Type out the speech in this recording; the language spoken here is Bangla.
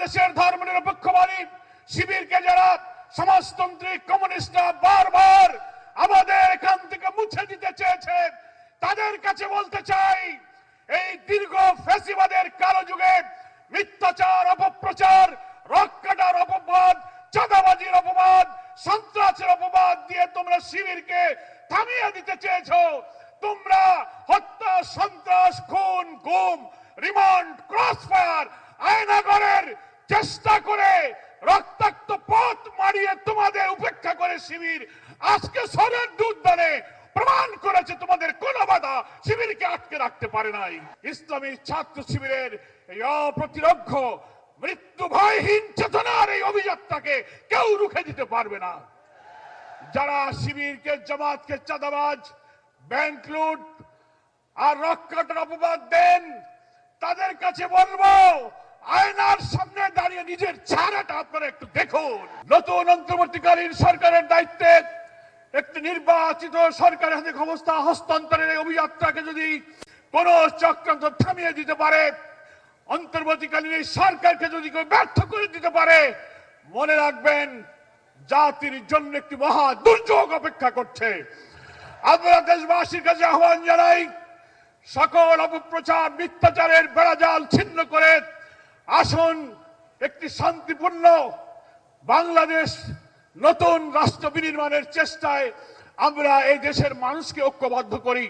বাংলাদেশের ধর্মনিরপেক্ষবাদী শিবিরকে যারা সমাজতান্ত্রিক কমিউনিস্টরা বারবার আমাদের এখান থেকে মুছে দিতে চেয়েছে, তাদের কাছে বলতে চাই, এই দীর্ঘ ফ্যাসিবাদের কালো যুগে মিথ্যাচার, অপপ্রচার, রক কাটার অপবাদ, চাঁদাবাজির অপবাদ, সন্ত্রাসের অপবাদ দিয়ে তোমরা শিবিরকে থামিয়ে দিতে চেয়েছো। তোমরা হত্যা, সন্ত্রাস, খুন, গুম, রিমান্ড, ক্রসফায়ার, আয়নাগরের চেষ্টা করে রক্তাক্ত পথ মারিয়ে তোমাদের উপেক্ষা করে শিবির আজকে সরের দুধ দানে প্রমাণ করেছে তোমাদের কোন বাধা শিবিরকে আটকে রাখতে পারে নাই। ইসলামী ছাত্র শিবিরের এই অপ্রতিরোধ্য মৃত্যু ভয়হীন চেতনার এই অভিযাত্রাকে কেউ রুখে দিতে পারবে না। যারা শিবিরকে, জামাতকে চাঁদাবাজ, ব্যাংক লুট আর রক্ষাটার অপবাদ দেন, তাদের কাছে বলবো, আয়নার সামনে দাঁড়িয়ে নিজের চেহারাটা আপনারা একটু দেখুন। নতুন অন্তর্বর্তীকালীন সরকারের দায়িত্বে একটি নির্বাচিত সরকারের হাতে ক্ষমতা হস্তান্তরের এই অভিযাত্রাকে যদি কোন চক্রান্ত থামিয়ে দিতে পারে, অন্তর্বর্তীকালীন এই সরকারকে যদি কেউ ব্যর্থ করে দিতে পারে, মনে রাখবেন জাতির জন্য একটি মহা দুর্যোগ অপেক্ষা করছে। আমরা দেশবাসীর কাছে আহ্বান জানাই, সকল অপপ্রচার, মিথ্যাচারের বেড়াজাল ছিন্ন করে আসুন একটি শান্তিপূর্ণ বাংলাদেশ, নতুন রাষ্ট্র বিনির্মাণের চেষ্টায় আমরা এই দেশের মানুষকে ঐক্যবদ্ধ করি।